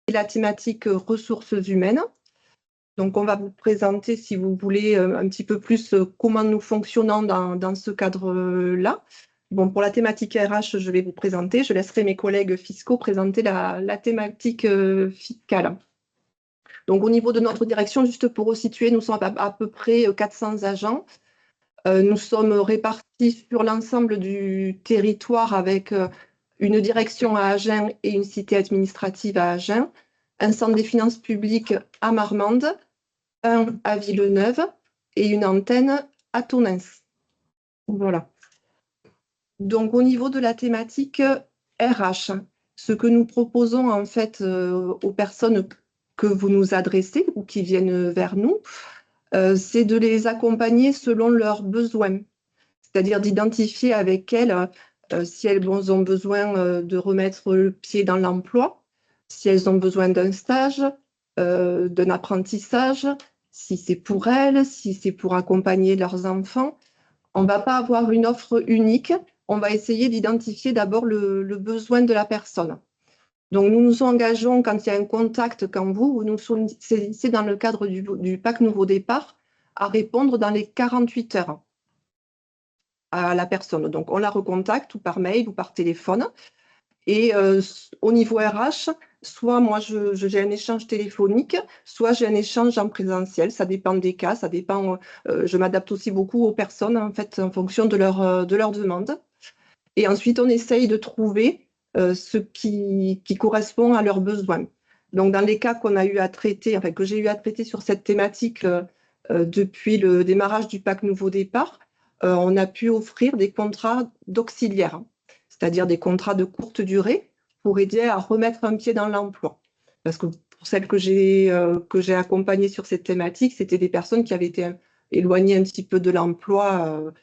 la thématique ressources humaines. Donc, on va vous présenter, si vous voulez, un petit peu plus comment nous fonctionnons dans ce cadre-là. Bon, pour la thématique RH, je vais vous présenter. Je laisserai mes collègues fiscaux présenter la thématique fiscale. Donc, au niveau de notre direction, juste pour resituer, nous sommes à peu près 400 agents. Nous sommes répartis sur l'ensemble du territoire avec une direction à Agen et une cité administrative à Agen, un centre des finances publiques à Marmande, un à Villeneuve et une antenne à Tonens. Voilà. Donc, au niveau de la thématique RH, ce que nous proposons en fait aux personnes que vous nous adressez ou qui viennent vers nous, c'est de les accompagner selon leurs besoins, c'est-à-dire d'identifier avec elles si elles ont besoin de remettre le pied dans l'emploi, si elles ont besoin d'un stage, d'un apprentissage, si c'est pour elles, si c'est pour accompagner leurs enfants. On ne va pas avoir une offre unique, on va essayer d'identifier d'abord le besoin de la personne. Donc, nous nous engageons quand il y a un contact, quand vous nous saisissez dans le cadre du PAC Nouveau Départ, à répondre dans les 48 heures à la personne. Donc, on la recontacte ou par mail ou par téléphone. Et au niveau RH, soit moi, j'ai un échange téléphonique, soit j'ai un échange en présentiel. Ça dépend des cas, ça dépend. Je m'adapte aussi beaucoup aux personnes, en fait, en fonction de leur demande. Et ensuite, on essaye de trouver ce qui correspond à leurs besoins. Donc, dans les cas qu'on a eu à traiter, enfin, que j'ai eu à traiter sur cette thématique depuis le démarrage du PAC Nouveau Départ, on a pu offrir des contrats d'auxiliaires, c'est-à-dire des contrats de courte durée pour aider à remettre un pied dans l'emploi. Parce que pour celles que j'ai accompagnées sur cette thématique, c'était des personnes qui avaient été éloignées un petit peu de l'emploi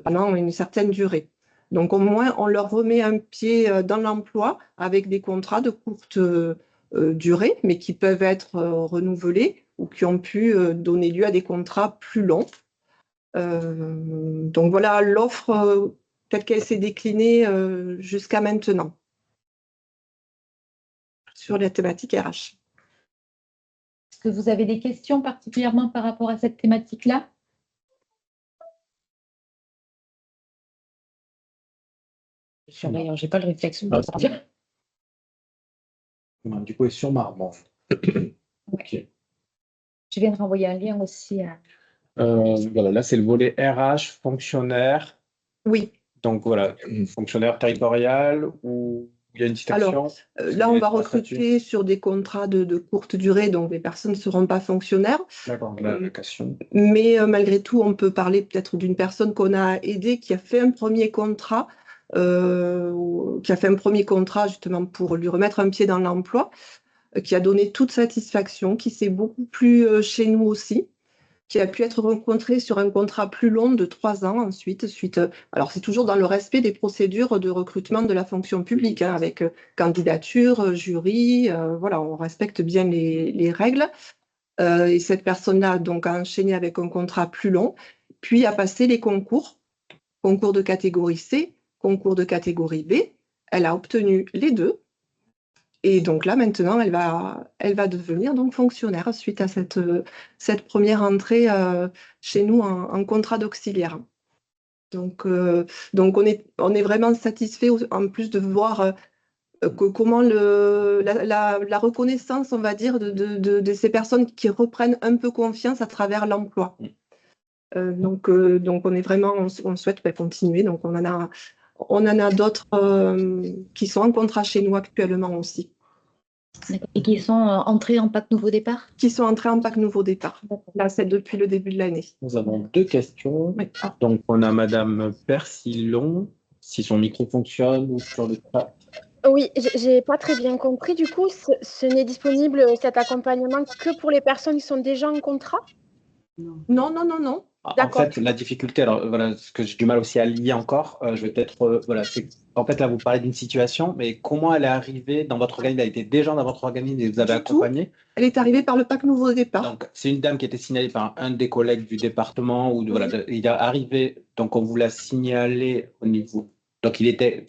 pendant une certaine durée. Donc, au moins, on leur remet un pied dans l'emploi avec des contrats de courte durée, mais qui peuvent être renouvelés ou qui ont pu donner lieu à des contrats plus longs. Donc, voilà l'offre telle qu'elle s'est déclinée jusqu'à maintenant sur les thématiques RH. Est-ce que vous avez des questions particulièrement par rapport à cette thématique-là? Surveillant, j'ai pas le réflexe. Du coup, est sur Marmande. Okay. Je viens de renvoyer un lien aussi à... Voilà, là, c'est le volet RH, fonctionnaire. Oui. Donc, voilà, fonctionnaire territorial ou il y a une distinction? Alors, là, on va recruter sur des contrats de courte durée, donc les personnes ne seront pas fonctionnaires. D'accord, la location. Mais malgré tout, on peut parler peut-être d'une personne qu'on a aidée qui a fait un premier contrat, justement pour lui remettre un pied dans l'emploi, qui a donné toute satisfaction, qui s'est beaucoup plu chez nous aussi, qui a pu être rencontré sur un contrat plus long de 3 ans ensuite. Alors, c'est toujours dans le respect des procédures de recrutement de la fonction publique, hein, avec candidature, jury, voilà, on respecte bien les règles. Et cette personne-là donc, a enchaîné avec un contrat plus long, puis a passé les concours de catégorie C, concours de catégorie B. Elle a obtenu les deux. Et donc là, maintenant, elle va devenir donc fonctionnaire suite à cette première entrée chez nous en contrat d'auxiliaire. Donc on est vraiment satisfait en plus de voir comment la reconnaissance, on va dire, de ces personnes qui reprennent un peu confiance à travers l'emploi. Donc on est vraiment, on souhaite continuer. Donc on en a d'autres qui sont en contrat chez nous actuellement aussi. Et qui sont entrés en PAC Nouveau Départ? Qui sont entrés en PAC Nouveau Départ. Là, c'est depuis le début de l'année. Nous avons 2 questions. Oui. Donc, on a Madame Persillon, si son micro fonctionne ou sur le chat. Oui, j'ai pas très bien compris. Du coup, ce n'est disponible, cet accompagnement, que pour les personnes qui sont déjà en contrat? Non. En fait, la difficulté, alors voilà, ce que j'ai du mal aussi à lier encore, je vais peut-être, voilà, c'est en fait là vous parlez d'une situation, mais comment elle est arrivée dans votre organisme? Elle était déjà dans votre organisme et vous avez accompagné? Elle est arrivée par le PAC Nouveau Départ. Donc, c'est une dame qui était signalée par un des collègues du département, ou voilà, il est arrivé, donc on vous l'a signalé au niveau. Donc, il était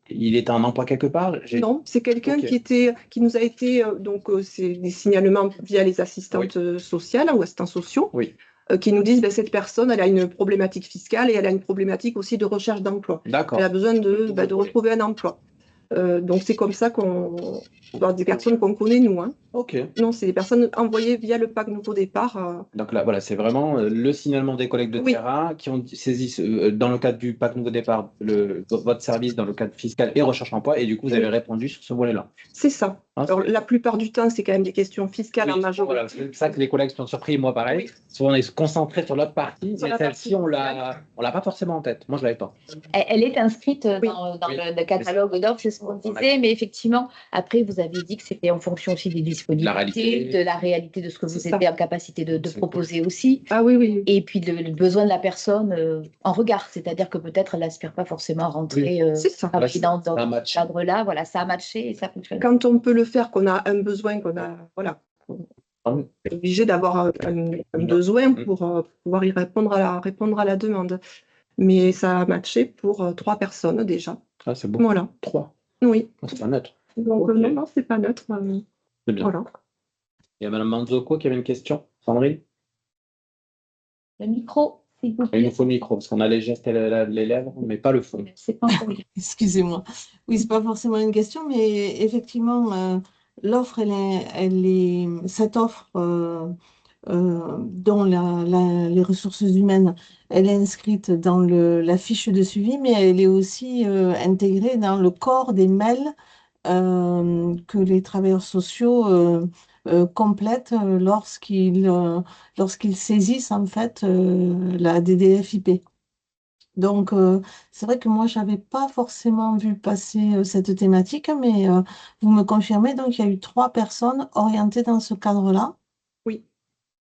Il était en emploi quelque part? Non, c'est quelqu'un Ok. qui nous a été, c'est des signalements via les assistantes sociales ou assistants sociaux, Oui, qui nous disent, ben, cette personne, elle a une problématique fiscale et elle a une problématique aussi de recherche d'emploi. d'accord. Elle a besoin de retrouver un emploi. Donc, c'est comme ça qu'on... des personnes qu'on connaît, nous. Hein. Ok. Non, c'est des personnes envoyées via le PAC Nouveau Départ. Donc là, voilà, c'est vraiment le signalement des collègues de Oui. terrain qui ont saisi, dans le cadre du PAC Nouveau Départ, votre service dans le cadre fiscal et recherche emploi, et du coup, vous avez répondu sur ce volet-là. C'est ça. Hein, Alors, la plupart du temps, c'est quand même des questions fiscales en oui, majorité. voilà, c'est ça que les collègues sont surpris, moi pareil. Oui. Souvent, on est concentré sur l'autre partie, Sur mais la celle-ci, partie on l'a pas forcément en tête. Moi, je l'avais pas. Elle est inscrite Oui. dans Oui. le catalogue d'offres, c'est ce qu'on disait, mais effectivement, après, vous avez dit que c'était en fonction aussi des disponibilités, de la réalité de ce que vous C'est ça. étiez en capacité de C'est proposer aussi, Ah oui, oui. et puis le besoin de la personne en regard, c'est-à-dire que peut-être elle n'aspire pas forcément à rentrer C'est ça. travailler dans Ça a ce matché. cadre-là. Voilà, ça a matché et ça fonctionne. Quand on peut le faire, qu'on a un besoin, qu'on a, voilà, on est obligé d'avoir un besoin pour pouvoir y répondre à la demande. Mais ça a matché pour 3 personnes déjà. Ah, c'est beau. Voilà. 3. Oui. C'est pas neutre. Donc, Ok. non, c'est pas neutre. C'est bien. Voilà. Il y a Madame Manzoko qui avait une question. Sandrine? Le micro, s'il vous Il plaît. nous faut le micro, parce qu'on a les gestes et les lèvres, mais pas le fond. C'est pas encore bien. Excusez-moi. Oui, c'est pas forcément une question, mais effectivement, l'offre, cette offre dont les ressources humaines, elle est inscrite dans la fiche de suivi, mais elle est aussi intégrée dans le corps des mails que les travailleurs sociaux complètent lorsqu'ils saisissent en fait la DDFIP. Donc, c'est vrai que moi, je n'avais pas forcément vu passer cette thématique, mais vous me confirmez, donc il y a eu 3 personnes orientées dans ce cadre-là. Oui.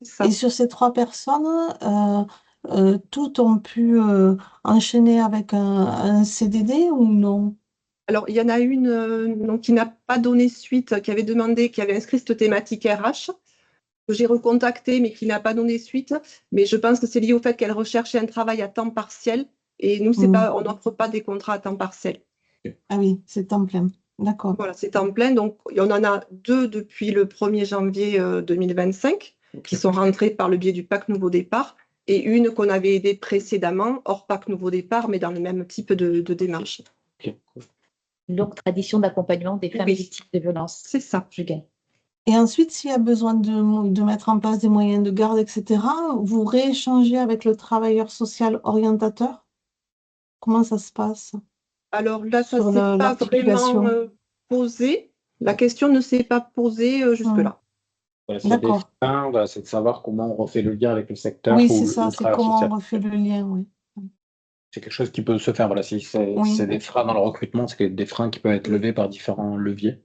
C'est ça. Et sur ces 3 personnes, toutes ont pu enchaîner avec un CDD ou non? Alors, il y en a une donc, qui n'a pas donné suite, qui avait inscrit cette thématique RH, que j'ai recontactée, mais qui n'a pas donné suite. Mais je pense que c'est lié au fait qu'elle recherchait un travail à temps partiel. Et nous, on n'offre pas des contrats à temps partiel. Ah oui, c'est temps plein. D'accord. Voilà, c'est temps plein. Donc, on en a 2 depuis le 1er janvier 2025 qui sont rentrés par le biais du PAC Nouveau Départ et une qu'on avait aidée précédemment, hors PAC Nouveau Départ, mais dans le même type de démarche. Une longue tradition d'accompagnement des femmes victimes de violences. C'est ça. Je gagne. Et ensuite, s'il y a besoin de mettre en place des moyens de garde, etc., vous rééchangez avec le travailleur social orientateur? Comment ça se passe? Alors là, ça Sur ne s'est pas l'articulation. vraiment posé. La question ne s'est pas posée jusque-là. Voilà, c'est D'accord. des freins, voilà, c'est de savoir comment on refait le lien avec le secteur. Oui, ou c'est le ça, c'est travailleur comment social. on refait le lien, oui. C'est quelque chose qui peut se faire. Voilà, si c'est des freins dans le recrutement, c'est des freins qui peuvent être levés par différents leviers.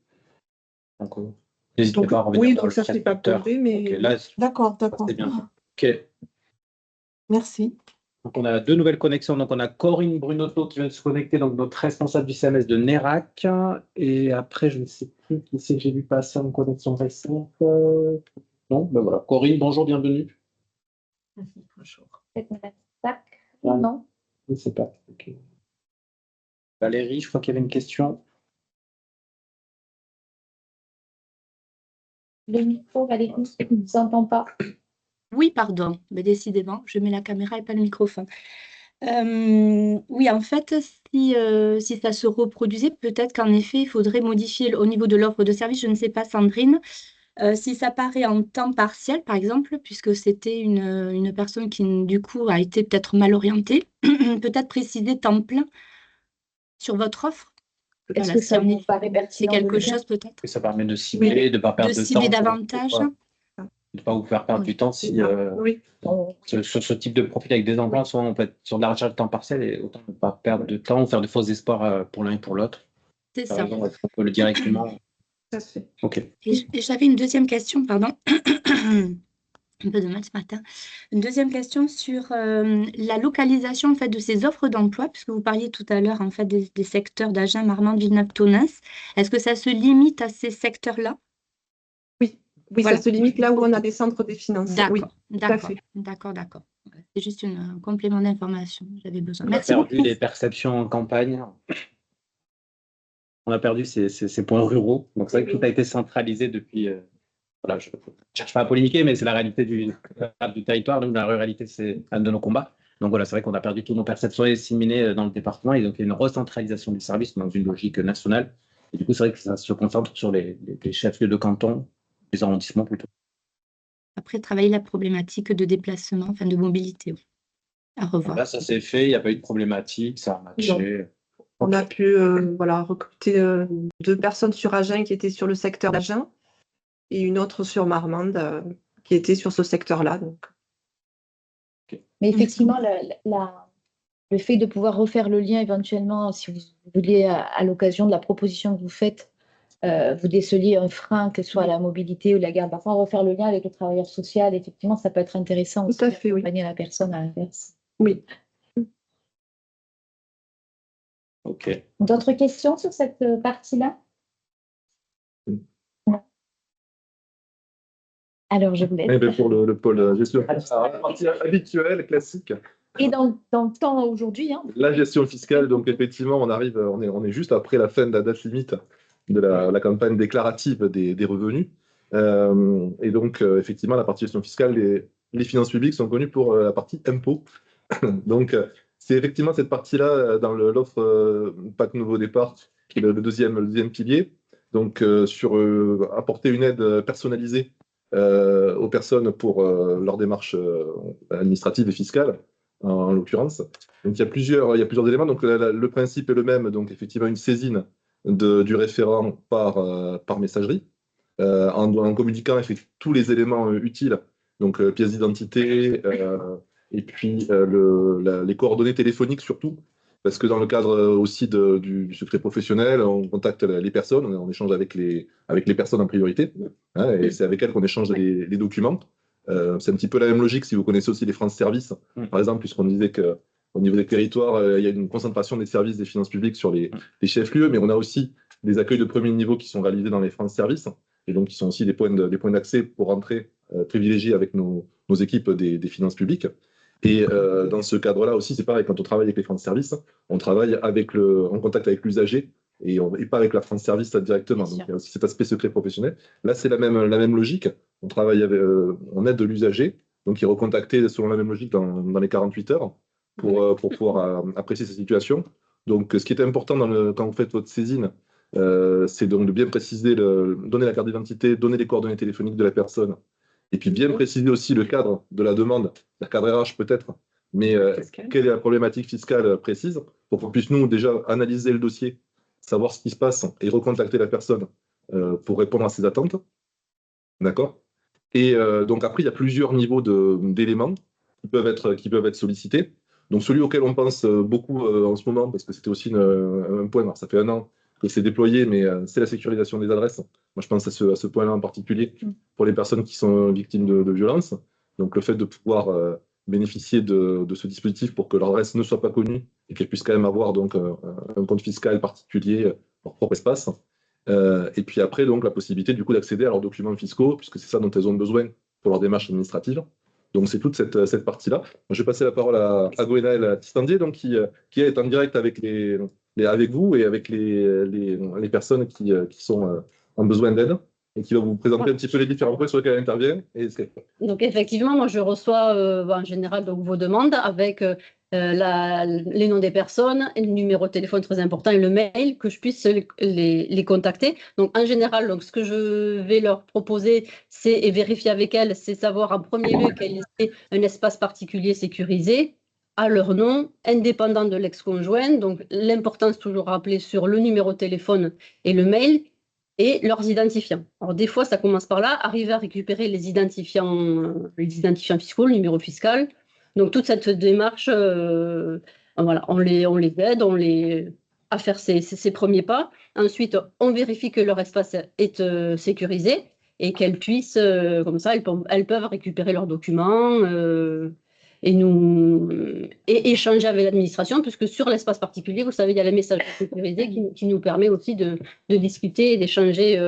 Donc, n'hésitez pas à revenir oui, dans donc le ça ne s'est pas secteur. posé, mais... Ok, là, D'accord. c'est bien. Ok. Merci. Donc, on a 2 nouvelles connexions. Donc, on a Corinne Brunotto qui vient de se connecter, donc notre responsable du CMS de Nérac. Et après, je ne sais plus qui c'est que j'ai vu passer en connexion récente. Non, ben voilà. Corinne, bonjour, bienvenue. Bonjour. Peut-être Madame Sac, non? Je ne sais pas. Okay. Valérie, je crois qu'il y avait une question. Le micro, Valérie, je ne vous entends pas. Oui, pardon, mais décidément, je mets la caméra et pas le microphone. Oui, en fait, si ça se reproduisait, peut-être qu'en effet, il faudrait modifier au niveau de l'offre de service. Je ne sais pas, Sandrine, si ça paraît en temps partiel, par exemple, puisque c'était une personne qui, du coup, a été peut-être mal orientée, peut-être préciser temps plein sur votre offre. Est-ce Voilà, que si ça en vous effet, paraît c'est pertinent de quelque le faire? chose peut-être Et ça permet de cibler, de ne pas perdre de de cibler temps. davantage. De ne pas vous faire perdre du temps si sur ce type de profil avec des emplois, soit on peut être sur de la recherche de temps partiel et autant ne pas perdre de temps ou faire de faux espoirs pour l'un et pour l'autre. C'est Par ça. exemple, on peut le directement. Ça se fait. Ok. Et j'avais une deuxième question, pardon. Un peu de mal ce matin. Une deuxième question sur la localisation en fait, de ces offres d'emploi, puisque vous parliez tout à l'heure en fait, des secteurs d'Agen, Marmande, Villeneuve-Tonins. Est-ce que ça se limite à ces secteurs-là? Oui, Voilà. ça se limite là où on a des centres des finances. D'accord, Oui, tout à fait. d'accord. C'est juste un complément d'information, j'avais besoin. On a Merci perdu beaucoup. les perceptions en campagne. on a perdu ces points ruraux. Donc, c'est vrai que tout a été centralisé depuis. Voilà, je ne cherche pas à polémiquer, mais c'est la réalité du territoire. Nous, la ruralité, c'est un de nos combats. Donc voilà, c'est vrai qu'on a perdu tous nos perceptions assimilées dans le département. Et donc, il y a une recentralisation du service dans une logique nationale. Et du coup, c'est vrai que ça se concentre sur les chefs-lieux de canton, les arrondissements plutôt. Après, travailler la problématique de déplacement, enfin de mobilité, à revoir. Là, ça s'est fait, il n'y a pas eu de problématique, ça a matché. On a pu recruter 2 personnes sur Agen qui étaient sur le secteur d'Agen et une autre sur Marmande qui était sur ce secteur-là. Donc. Mais effectivement, le fait de pouvoir refaire le lien éventuellement, si vous voulez, à l'occasion de la proposition que vous faites, vous déceliez un frein, que ce soit à la mobilité ou la garde d'enfants, refaire le lien avec le travailleur social, effectivement, ça peut être intéressant aussi d'accompagner la personne à l'inverse. Oui. Ok. D'autres questions sur cette partie-là? Non. Alors, je vous laisse. Pour le pôle gestion, la partie habituelle, classique. Et dans le temps aujourd'hui, La gestion fiscale, donc effectivement, on est juste après la fin de la date limite de la campagne déclarative des revenus. Et donc, effectivement, la partie gestion fiscale, les finances publiques sont connues pour la partie impôts. Donc, c'est effectivement cette partie-là dans l'offre PAC Nouveau Départ, qui est le deuxième pilier. Donc, sur apporter une aide personnalisée aux personnes pour leur démarche administrative et fiscale, en l'occurrence. Donc, il y a plusieurs éléments. Donc, le principe est le même. Donc, effectivement, une saisine du référent par messagerie, en communiquant tous les éléments utiles, donc pièce d'identité, et puis les coordonnées téléphoniques surtout, parce que dans le cadre aussi du secret professionnel, on contacte les personnes, on échange avec les personnes en priorité, hein, et c'est avec elles qu'on échange les documents. C'est un petit peu la même logique si vous connaissez aussi les France Services, par exemple, puisqu'on disait qu'au niveau des territoires, il y a une concentration des services des finances publiques sur les chefs-lieux, mais on a aussi des accueils de premier niveau qui sont réalisés dans les France Services, et donc qui sont aussi des points d'accès pour rentrer privilégiés avec nos équipes des finances publiques. Et dans ce cadre-là aussi, c'est pareil, quand on travaille avec les France Services, on travaille en contact avec l'usager et pas avec la France Service directement. Donc il y a aussi cet aspect secret professionnel. Là, c'est la même logique. On travaille on aide l'usager, donc il est recontacté selon la même logique dans les 48 heures pour pouvoir apprécier sa situation. Donc ce qui est important quand vous faites votre saisine, c'est donc de bien préciser, donner la carte d'identité, donner les coordonnées téléphoniques de la personne, et puis bien préciser aussi le cadre de la demande, le cadre RH peut-être, mais quelle est la problématique fiscale précise, pour qu'on puisse nous déjà analyser le dossier, savoir ce qui se passe et recontacter la personne pour répondre à ses attentes. D'accord ? Et donc après, il y a plusieurs niveaux d'éléments qui peuvent être sollicités. Donc celui auquel on pense beaucoup en ce moment, parce que c'était aussi un point, alors ça fait 1 an que c'est déployé, mais c'est la sécurisation des adresses. Moi, je pense à ce point-là en particulier pour les personnes qui sont victimes de violences. Donc le fait de pouvoir bénéficier de ce dispositif pour que leur adresse ne soit pas connue et qu'elles puissent quand même avoir donc un compte fiscal particulier, leur propre espace. Et puis après, donc, la possibilité du coup d'accéder à leurs documents fiscaux, puisque c'est ça dont elles ont besoin pour leur démarche administrative. Donc c'est toute cette partie-là. Je vais passer la parole à Gwenaëlle Tistandier, donc, qui est en direct avec avec vous et avec les personnes qui sont en besoin d'aide, et qui va vous présenter un petit peu les différents points sur lesquels elle intervient. Donc effectivement, moi je reçois en général donc, vos demandes avec les noms des personnes, le numéro de téléphone très important et le mail, que je puisse les contacter. Donc en général, donc, ce que je vais leur proposer, et vérifier avec elles, c'est savoir en premier lieu quel est un espace particulier sécurisé à leur nom, indépendant de l'ex-conjoint. Donc l'importance toujours rappelée sur le numéro de téléphone et le mail, et leurs identifiants. Alors des fois, ça commence par là, arriver à récupérer les identifiants fiscaux, le numéro fiscal. Donc toute cette démarche, voilà, on les aide, à faire ces premiers pas. Ensuite, on vérifie que leur espace est sécurisé et qu'elles puissent, comme ça, elles peuvent récupérer leurs documents et échanger avec l'administration, puisque sur l'espace particulier, vous savez, il y a la messagerie sécurisée qui nous permet aussi de discuter et d'échanger.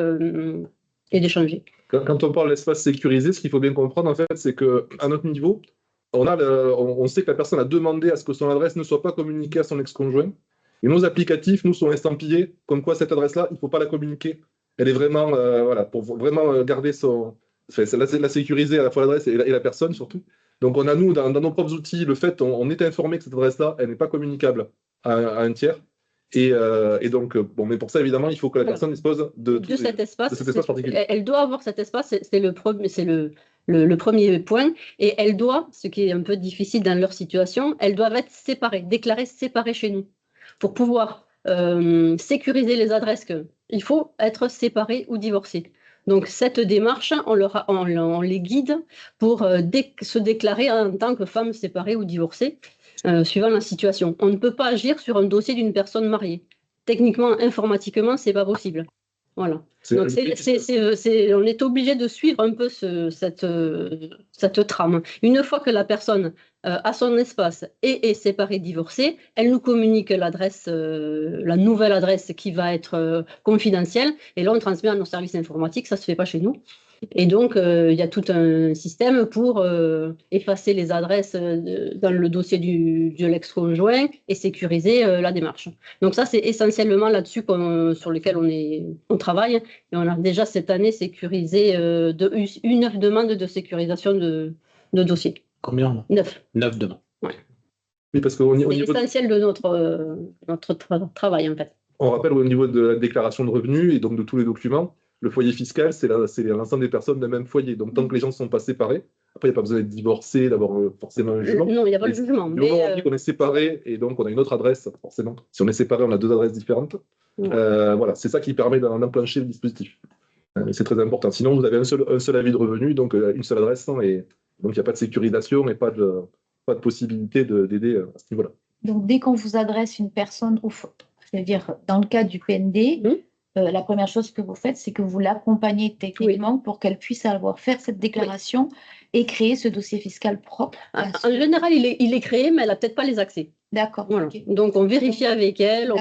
Quand on parle d'espace sécurisé, ce qu'il faut bien comprendre, en fait, c'est qu'à notre niveau, on sait que la personne a demandé à ce que son adresse ne soit pas communiquée à son ex-conjoint. Et nos applicatifs, nous, sont estampillés, comme quoi cette adresse-là, il ne faut pas la communiquer. Elle est vraiment, voilà, pour vraiment garder la sécuriser à la fois l'adresse et la personne surtout. Donc on a, nous, dans nos propres outils, le fait, on est informé que cette adresse-là, elle n'est pas communicable à un tiers. Et donc, bon, mais pour ça, évidemment, il faut que la personne dispose de cet espace particulier. Elle doit avoir cet espace, c'est le premier point. Et elle doit, ce qui est un peu difficile dans leur situation, elles doivent être séparées, déclarées séparées chez nous. Pour pouvoir sécuriser les adresses, il faut être séparé ou divorcé. Donc, cette démarche, on les guide pour se déclarer en tant que femme séparée ou divorcée. Suivant la situation. On ne peut pas agir sur un dossier d'une personne mariée. Techniquement, informatiquement, c'est pas possible. Voilà. Donc, on est obligé de suivre un peu cette trame. Une fois que la personne a son espace et est séparée, divorcée, elle nous communique l'adresse, la nouvelle adresse qui va être confidentielle. Et là, on transmet à nos services informatiques. Ça ne se fait pas chez nous. Et donc, il y a tout un système pour effacer les adresses dans le dossier de l'ex-conjoint et sécuriser la démarche. Donc ça, c'est essentiellement là-dessus sur lequel on travaille. Et on a déjà cette année sécurisé 9 demandes de sécurisation de dossiers. Combien? 9. 9 demandes. Ouais. Oui, parce que c'est l'essentiel de notre travail, en fait. On rappelle au niveau de la déclaration de revenus et donc de tous les documents, le foyer fiscal, c'est l'ensemble des personnes d'un même foyer. Donc, tant que les gens ne sont pas séparés, après, il n'y a pas besoin d'être divorcé, d'avoir forcément un jugement. Non, il n'y a pas de jugement. Du moment où on dit qu'on est séparé et donc on a une autre adresse, forcément. Si on est séparé, on a 2 adresses différentes. Voilà, c'est ça qui permet d'enclencher le dispositif. C'est très important. Sinon, vous avez un seul avis de revenu, donc une seule adresse, et donc il n'y a pas de sécurisation et pas de possibilité d'aider à ce niveau-là. Donc, dès qu'on vous adresse une personne, c'est-à-dire dans le cadre du PND, la première chose que vous faites, c'est que vous l'accompagnez techniquement pour qu'elle puisse faire cette déclaration et créer ce dossier fiscal propre. En général, il est créé, mais elle n'a peut-être pas les accès. D'accord. Voilà. Okay. Donc, on vérifie avec elle.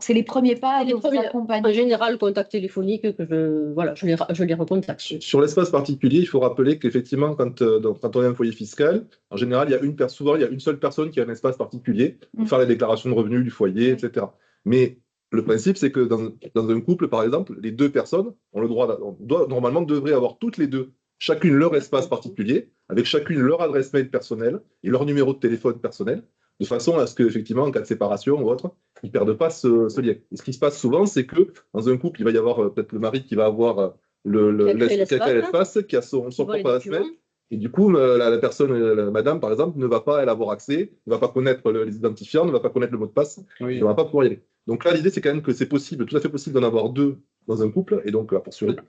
C'est les premiers pas, vous accompagner. En général, contact téléphonique, je les recontacte. Sur l'espace particulier, il faut rappeler qu'effectivement, quand on a un foyer fiscal, en général, souvent, il y a une seule personne qui a un espace particulier pour faire la déclaration de revenus du foyer, etc. Mais le principe, c'est que dans un couple, par exemple, les 2 personnes normalement devraient avoir toutes les 2, chacune leur espace particulier, avec chacune leur adresse mail personnelle et leur numéro de téléphone personnel, de façon à ce qu'effectivement, en cas de séparation ou autre, ils ne perdent pas ce lien. Et ce qui se passe souvent, c'est que dans un couple, il va y avoir peut-être le mari qui va avoir l'espace, qui a son propre adresse mail. Et du coup, la personne, madame, par exemple, ne va pas avoir accès, ne va pas connaître les identifiants, ne va pas connaître le mot de passe, ne va pas pouvoir y aller. Donc là, l'idée, c'est quand même que c'est possible, tout à fait possible d'en avoir 2 dans un couple, et donc, pour survivre.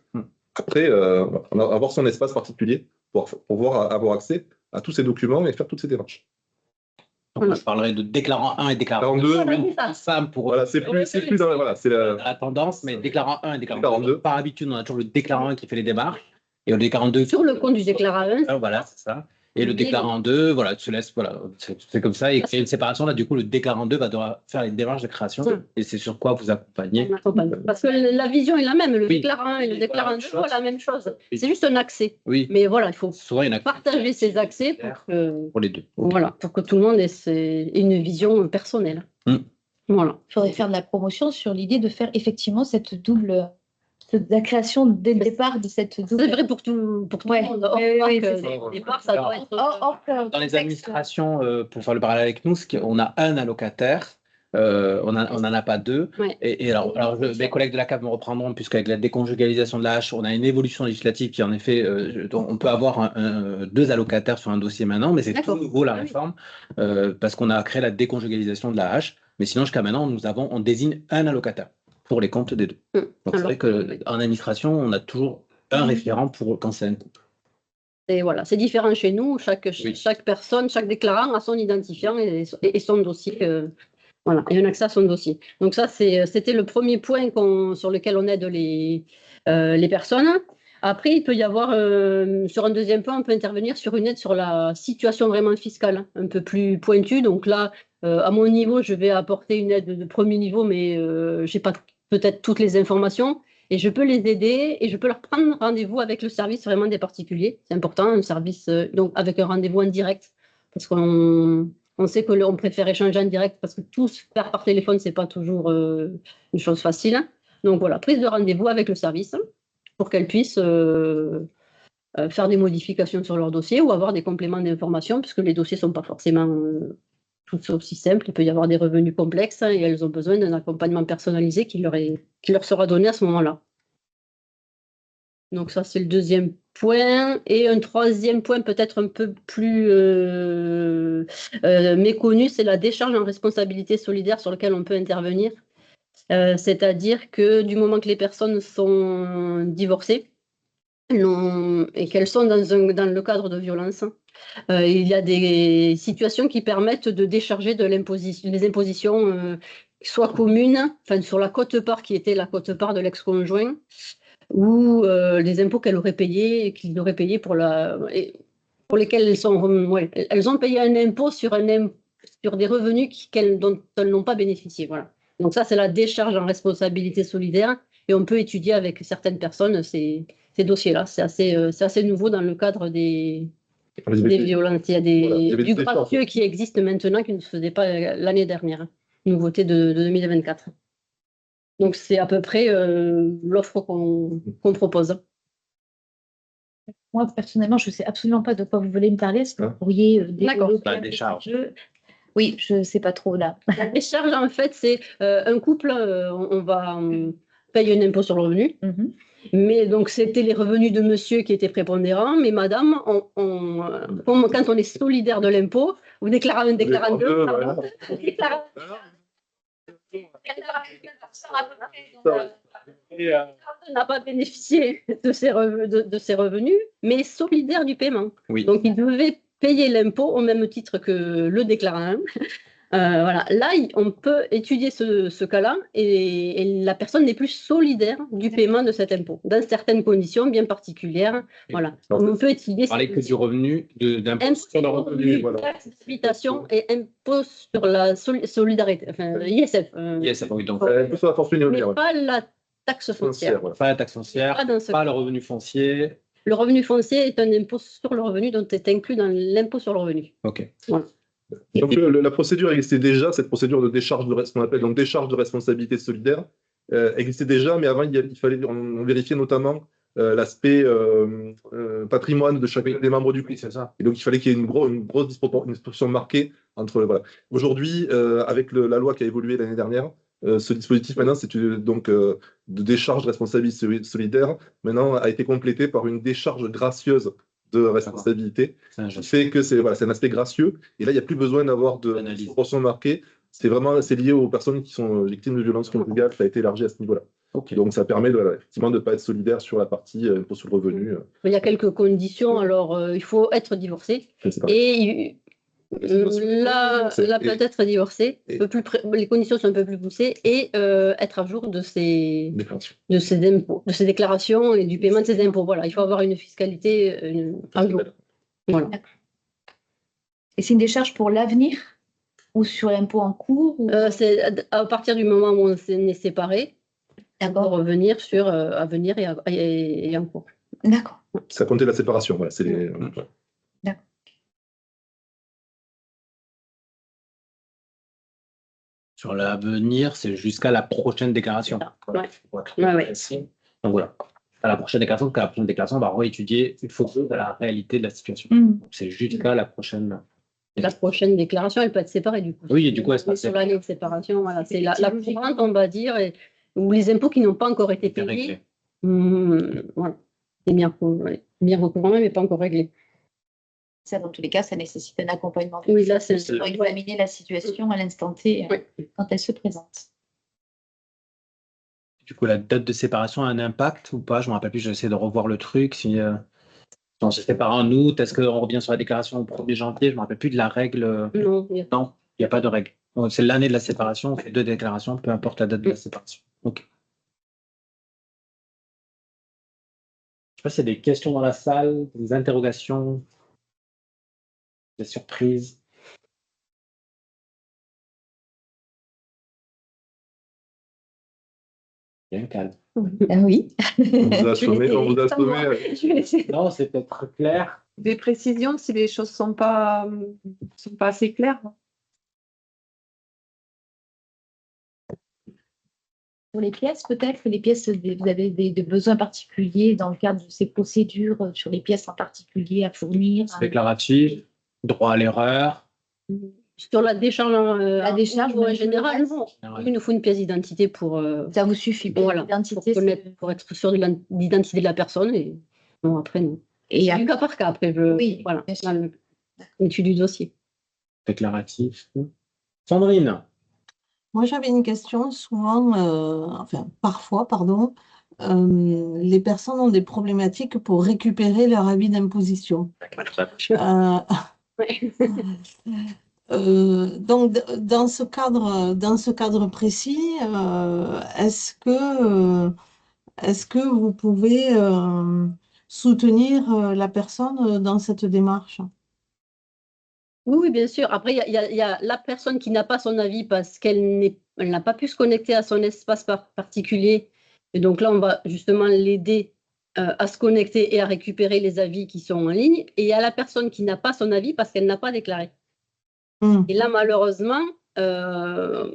Après, avoir son espace particulier pour pouvoir avoir accès à tous ces documents et faire toutes ces démarches. Donc, je parlerai de déclarant 1 et déclarant 2. Voilà, c'est plus dans la tendance, mais déclarant 1 et déclarant 2. Par habitude, on a toujours le déclarant 1 qui fait les démarches. Et le déclarant 2. Sur le compte du déclarant 1. Voilà, c'est ça. Et le déclarant 2, voilà, tu te laisses, voilà, c'est comme ça. Et créer une séparation, là, du coup, le déclarant 2 va devoir faire les démarches de création. Et c'est sur quoi vous accompagnez. Parce que la vision est la même. Le déclarant 1 et le déclarant 2 font la même chose. C'est juste un accès. Oui. Mais voilà, il faut partager ces accès pour les 2. Voilà, pour que tout le monde ait une vision personnelle. Voilà. Il faudrait faire de la promotion sur l'idée de faire effectivement cette double. La création dès le départ de cette double. C'est vrai pour tout le monde. Au départ, ça doit être. Dans les administrations, pour faire le parallèle avec nous, on a un allocataire, on n'en a pas 2. Ouais. Et alors mes collègues de la CAF me reprendront, puisqu'avec la déconjugalisation de la hache, on a une évolution législative qui, en effet, on peut avoir 2 allocataires sur un dossier maintenant, mais c'est tout nouveau la réforme, parce qu'on a créé la déconjugalisation de la hache. Mais sinon, jusqu'à maintenant, on désigne un allocataire pour les comptes des 2. Donc, c'est vrai qu'en administration, on a toujours un référent quand c'est un couple. Et voilà, c'est différent chez nous. Chaque personne, chaque déclarant a son identifiant et son dossier. Voilà, et un accès à son dossier. Donc ça, c'était le premier point sur lequel on aide les personnes. Après, il peut y avoir, sur un deuxième point, on peut intervenir sur une aide sur la situation vraiment fiscale, un peu plus pointue. Donc là, à mon niveau, je vais apporter une aide de premier niveau, mais je n'ai pas peut-être toutes les informations. Et je peux les aider et je peux leur prendre rendez-vous avec le service vraiment des particuliers. C'est important, un service donc avec un rendez-vous en direct, parce qu'on On sait qu'on préfère échanger en direct parce que tout se faire par téléphone, c'est pas toujours une chose facile. Donc voilà, prise de rendez-vous avec le service pour qu'elles puissent faire des modifications sur leur dossier ou avoir des compléments d'information, puisque les dossiers sont pas forcément tous aussi simples. Il peut y avoir des revenus complexes et elles ont besoin d'un accompagnement personnalisé qui leur sera donné à ce moment-là. Donc ça, c'est le deuxième point. Et un troisième point peut-être un peu plus méconnu, c'est la décharge en responsabilité solidaire sur laquelle on peut intervenir. C'est-à-dire que du moment que les personnes sont divorcées et qu'elles sont dans le cadre de violence, il y a des situations qui permettent de décharger les impositions soit communes, enfin sur la quote-part qui était la quote-part de l'ex-conjoint, ou les impôts qu'elle aurait payés et qu'ils auraient payés pour lesquels elles ont payé un impôt sur des revenus dont elles n'ont pas bénéficié. Voilà. Donc ça, c'est la décharge en responsabilité solidaire et on peut étudier avec certaines personnes ces dossiers-là. C'est assez nouveau dans le cadre des violences. Il y a du gracieux qui existe maintenant qui ne se faisait pas l'année dernière. Nouveauté de 2024. Donc, c'est à peu près l'offre qu'on propose. Moi, personnellement, je ne sais absolument pas de quoi vous voulez me parler. Est-ce que vous pourriez développer la décharge. Oui, je ne sais pas trop là. La décharge, en fait, c'est un couple, on va payer un impôt sur le revenu. Mais donc, c'était les revenus de monsieur qui étaient prépondérants. Mais madame, quand on est solidaire de l'impôt, vous déclarez un déclarant deux. N'a pas bénéficié de ces revenus, mais est solidaire du paiement. Oui. Donc, il devait payer l'impôt au même titre que le déclarant. Voilà. Là, on peut étudier ce cas-là et la personne n'est plus solidaire du paiement de cet impôt, dans certaines conditions bien particulières. Voilà. On peut étudier. Parler que du revenu d'impôt sur le revenu. Taxe d'habitation et impôt sur la solidarité, enfin ISF. ISF, oui, donc. Sur la fortune Mais immobilière. pas la taxe foncière. Pas la taxe foncière, pas le revenu foncier. Le revenu foncier est un impôt sur le revenu dont est inclus dans l'impôt sur le revenu. Ok. Voilà. Donc la procédure existait déjà, cette procédure de décharge ce qu'on appelle donc décharge de responsabilité solidaire, existait déjà, mais avant il fallait on vérifiait notamment l'aspect patrimoine de chacun des membres du couple. C'est ça. Et donc il fallait qu'il y ait une grosse disproportion marquée entre voilà. Aujourd'hui, avec la loi qui a évolué l'année dernière, ce dispositif maintenant, c'est donc de décharge de responsabilité solidaire, maintenant a été complété par une décharge gracieuse de responsabilité, qui fait que c'est un aspect gracieux. Et là, il n'y a plus besoin d'avoir de proportion marquée. C'est lié aux personnes qui sont victimes de violences conjugales. Ça a été élargi à ce niveau-là. Okay. Donc, ça permet effectivement de ne pas être solidaire sur la partie impôt sur le revenu. Il y a quelques conditions. Alors, il faut être divorcé. Et là peut-être divorcé. Les conditions sont un peu plus poussées et être à jour de ces impôts, de ces déclarations et du paiement de ces impôts. Voilà, il faut avoir une fiscalité à jour. Voilà. Et c'est une décharge pour l'avenir ou sur l'impôt en cours c'est à partir du moment où on s'est séparés, d'accord, revenir sur avenir et en cours. D'accord. Ça comptait la séparation. Voilà, c'est les... D'accord. Sur l'avenir, c'est jusqu'à la prochaine déclaration. Ouais. Donc voilà. À la prochaine déclaration, on va réétudier une photo de la réalité de la situation. C'est jusqu'à la prochaine. La prochaine déclaration, elle peut être séparée du coup. Oui, et du coup, elle sera sur l'année de séparation. Voilà, c'est la courante, on va dire, ou les impôts qui n'ont pas encore été payés. Voilà. C'est bien recouvrant, mais pas encore réglé. Ça, dans tous les cas, ça nécessite un accompagnement. Oui, là, c'est pour examiner la situation à l'instant T quand elle se présente. Du coup, la date de séparation a un impact ou pas? Je ne me rappelle plus, j'essaie de revoir le truc. Si on se sépare en août, est-ce qu'on revient sur la déclaration au 1er janvier? Je ne me rappelle plus de la règle. Non, il n'y a pas de règle. C'est l'année de la séparation, on fait 2 déclarations, peu importe la date de la séparation. Ok. Je ne sais pas s'il y a des questions dans la salle, des interrogations, des surprises. Bien calme. Oui. On vous a assommé. Non, c'est peut-être clair. Des précisions si les choses sont pas assez claires. Pour les pièces, peut-être, les pièces, vous avez des besoins particuliers dans le cadre de ces procédures, sur les pièces en particulier à fournir. Déclaratif, droit à l'erreur. Sur la décharge, La décharge, en mais général, pour non. Il nous faut une pièce d'identité pour, ça vous suffit, voilà, l'identité. pour être sûr de l'identité de la personne. Et bon, après, non. Et C'est du cas par cas, après, Oui, voilà, bien sûr. l'étude du dossier. Déclaratif. Sandrine. Moi, j'avais une question. Souvent, parfois, pardon, les personnes ont des problématiques pour récupérer leur avis d'imposition. Euh, donc, dans ce cadre précis, est-ce que vous pouvez soutenir la personne dans cette démarche? Oui, bien sûr. Après, il y a la personne qui n'a pas son avis parce qu'elle n'a pas pu se connecter à son espace particulier. Et donc là, on va justement l'aider à se connecter et à récupérer les avis qui sont en ligne. Et il y a la personne qui n'a pas son avis parce qu'elle n'a pas déclaré. Et là, malheureusement, on va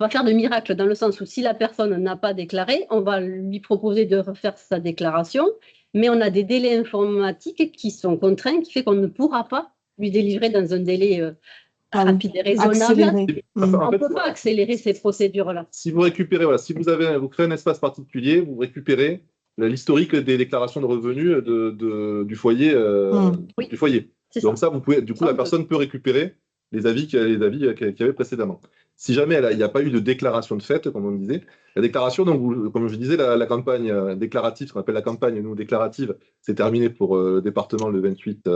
faire de miracle dans le sens où si la personne n'a pas déclaré, on va lui proposer de refaire sa déclaration, mais on a des délais informatiques qui sont contraints, qui fait qu'on ne pourra pas lui délivrer dans un délai rapide et raisonnable. On ne peut pas accélérer ces procédures-là. Si vous récupérez, si vous créez un espace particulier, vous récupérez l'historique des déclarations de revenus du foyer. Du foyer. Donc ça, vous pouvez, du coup, la personne peut récupérer les avis qu'il y avait précédemment. Si jamais il n'y a pas eu de déclaration de fait, comme on disait, la déclaration, donc, comme je disais, la campagne déclarative, ce qu'on appelle la campagne déclarative, c'est terminé pour le département le 28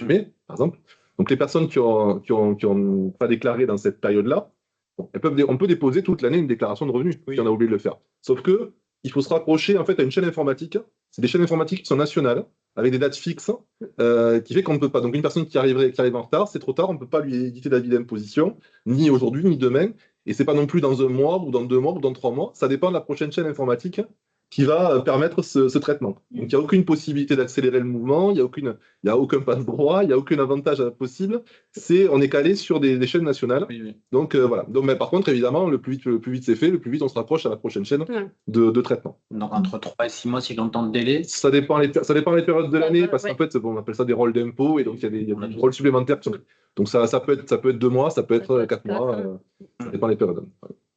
mai, par exemple. Donc les personnes qui ont pas déclaré dans cette période-là, on peut déposer toute l'année une déclaration de revenus si on a oublié de le faire. Sauf que il faut se raccrocher en fait à une chaîne informatique. C'est des chaînes informatiques qui sont nationales, avec des dates fixes, qui fait qu'on ne peut pas. Donc une personne qui arrive en retard, c'est trop tard, on ne peut pas lui éditer d'avis d'imposition, ni aujourd'hui, ni demain. Et c'est pas non plus dans un mois, ou dans 2 mois, ou dans 3 mois. Ça dépend de la prochaine chaîne informatique qui va permettre ce traitement. Donc il n'y a aucune possibilité d'accélérer le mouvement, il n'y a aucun pas de droit, il n'y a aucun avantage possible. On est calé sur des chaînes nationales. Oui. Donc voilà. Donc, mais par contre, évidemment, le plus vite c'est fait, le plus vite on se rapproche à la prochaine chaîne de traitement. Donc entre 3 et 6 mois, si j'entends de délai. Ça dépend les périodes de l'année, parce qu'en fait, on appelle ça des rôles d'impôt, et donc il y a des rôles supplémentaires. Donc ça peut être 2 mois, ça peut être 4 mois, ça dépend les périodes.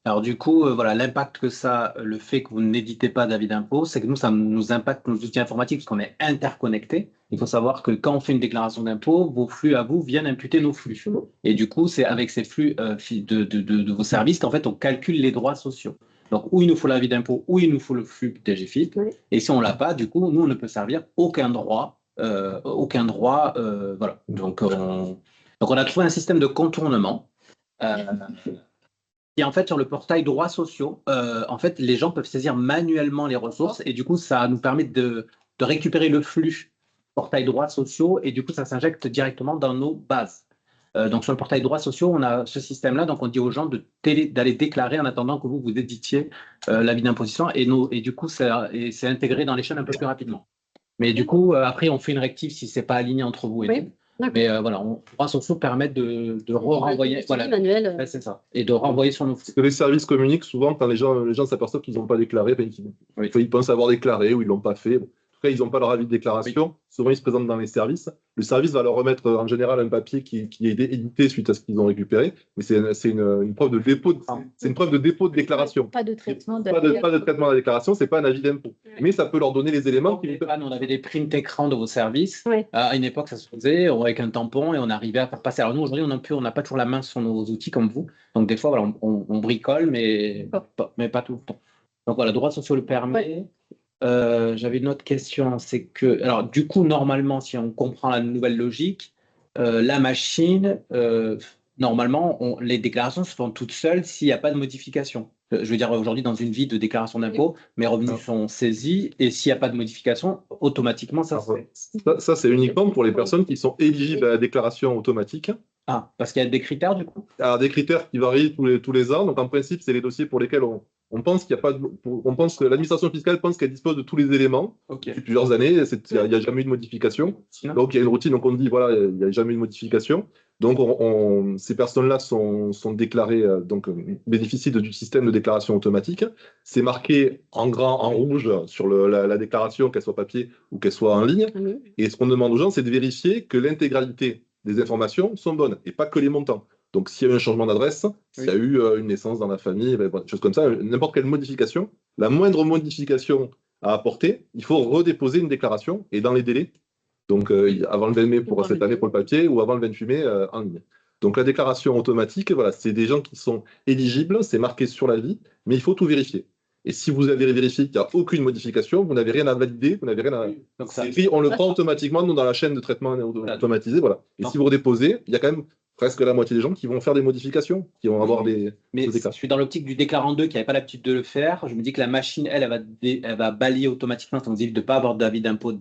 Alors du coup, l'impact que ça, le fait que vous n'éditez pas d'avis d'impôt, c'est que nous, ça nous impacte nos outils informatiques parce qu'on est interconnectés. Il faut savoir que quand on fait une déclaration d'impôt, vos flux à vous viennent imputer nos flux. Et du coup, c'est avec ces flux de vos services qu'en fait, on calcule les droits sociaux. Donc, où il nous faut l'avis d'impôt, où il nous faut le flux DGFiP. Et si on ne l'a pas, du coup, nous, on ne peut servir aucun droit. Voilà. Donc, on a trouvé un système de contournement. Et en fait, sur le portail droits sociaux, en fait, les gens peuvent saisir manuellement les ressources et du coup, ça nous permet de récupérer le flux portail droits sociaux et du coup, ça s'injecte directement dans nos bases. Donc, sur le portail droits sociaux, on a ce système-là. Donc, on dit aux gens d'aller déclarer en attendant que vous éditiez l'avis d'imposition et du coup, c'est intégré dans les chaînes un peu plus rapidement. Mais du coup, après, on fait une rectif si ce n'est pas aligné entre vous et tout. Mais voilà, droits sociaux permettent de renvoyer. Voilà, c'est ça. Et de renvoyer sur nos flux. Parce que les services communiquent souvent quand les gens s'aperçoivent qu'ils n'ont pas déclaré, ils pensent avoir déclaré ou ils ne l'ont pas fait. En tout cas, ils n'ont pas leur avis de déclaration. Oui. Souvent, ils se présentent dans les services. Le service va leur remettre en général un papier qui est édité suite à ce qu'ils ont récupéré. Mais c'est une preuve de dépôt. C'est une preuve de dépôt de déclaration. Pas de traitement de pas de traitement de la déclaration. C'est pas un avis d'impôt. Mais ça peut leur donner les éléments. On avait des print écrans de vos services. Oui. À une époque, ça se faisait avec un tampon et on arrivait à faire passer. Alors nous, aujourd'hui, on n'a pas toujours la main sur nos outils comme vous. Donc des fois, voilà, on bricole, mais pas tout le temps. Donc voilà, droit sociaux le permet. Oui. J'avais une autre question, c'est que, alors du coup, normalement, si on comprend la nouvelle logique, la machine, normalement, les déclarations se font toutes seules s'il n'y a pas de modification. Je veux dire, aujourd'hui, dans une vie de déclaration d'impôt, mes revenus sont saisis et s'il n'y a pas de modification, automatiquement, ça se fait. Ça, c'est uniquement pour les personnes qui sont éligibles à la déclaration automatique. Ah, parce qu'il y a des critères, du coup? Alors, des critères qui varient tous les ans. Donc, en principe, c'est les dossiers pour lesquels on pense qu'il y a pas on pense que l'administration fiscale pense qu'elle dispose de tous les éléments. Okay. Depuis plusieurs années, il n'y a jamais eu de modification. Sinon. Donc il y a une routine, donc on dit voilà, il n'y a jamais eu de modification. Donc, ces personnes-là sont déclarées, bénéficient du système de déclaration automatique. C'est marqué en grand, en rouge sur la déclaration, qu'elle soit papier ou qu'elle soit en ligne. Et ce qu'on demande aux gens, c'est de vérifier que l'intégralité des informations sont bonnes et pas que les montants. Donc, s'il y a eu un changement d'adresse, s'il y a eu une naissance dans la famille, des choses comme ça, n'importe quelle modification, la moindre modification à apporter, il faut redéposer une déclaration et dans les délais. Donc, avant le 20 mai pour cette année pour le papier ou avant le 28 mai en ligne. Donc, la déclaration automatique, voilà, c'est des gens qui sont éligibles, c'est marqué sur l'avis, mais il faut tout vérifier. Et si vous avez vérifié qu'il n'y a aucune modification, vous n'avez rien à valider, vous n'avez rien à. Donc, on le prend automatiquement nous, dans la chaîne de traitement automatisé. Voilà. Et si vous redéposez, il y a quand même presque la moitié des gens qui vont faire des modifications, qui vont avoir des. Mais je suis dans l'optique du déclarant 2 qui n'avait pas l'habitude de le faire. Je me dis que la machine, elle va balayer automatiquement, ça nous évite de ne pas avoir d'avis d'impôt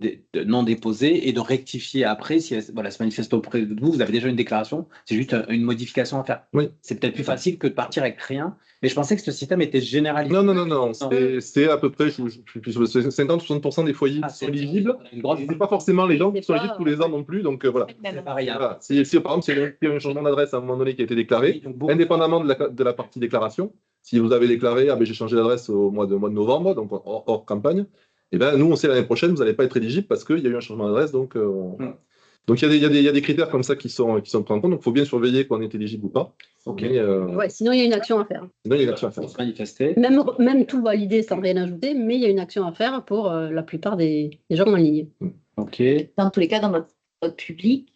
non déposé et de rectifier après. Si elle se manifeste auprès de vous, vous avez déjà une déclaration, c'est juste une modification à faire. Oui. C'est peut-être plus facile que de partir avec rien. Mais je pensais que ce système était généralisé. Non. C'est à peu près 50-60% des foyers qui sont éligibles. Ce n'est pas forcément les gens qui sont éligibles tous les ans non plus. Donc voilà. C'est pareil. Voilà. Si, par exemple, il y a un changement d'adresse à un moment donné qui a été déclaré, indépendamment de la partie déclaration, si vous avez déclaré j'ai changé d'adresse au mois de novembre, donc hors campagne, et ben nous on sait l'année prochaine vous n'allez pas être éligible parce qu'il y a eu un changement d'adresse. Donc il y a des critères comme ça qui sont pris en compte. Donc il faut bien surveiller qu'on est éligible ou pas. Okay. Sinon il y a une action à faire. Sinon il y a une action à faire. Se manifester. Même tout valider sans rien ajouter, mais il y a une action à faire pour la plupart des gens en ligne. Ok. Dans tous les cas, dans notre public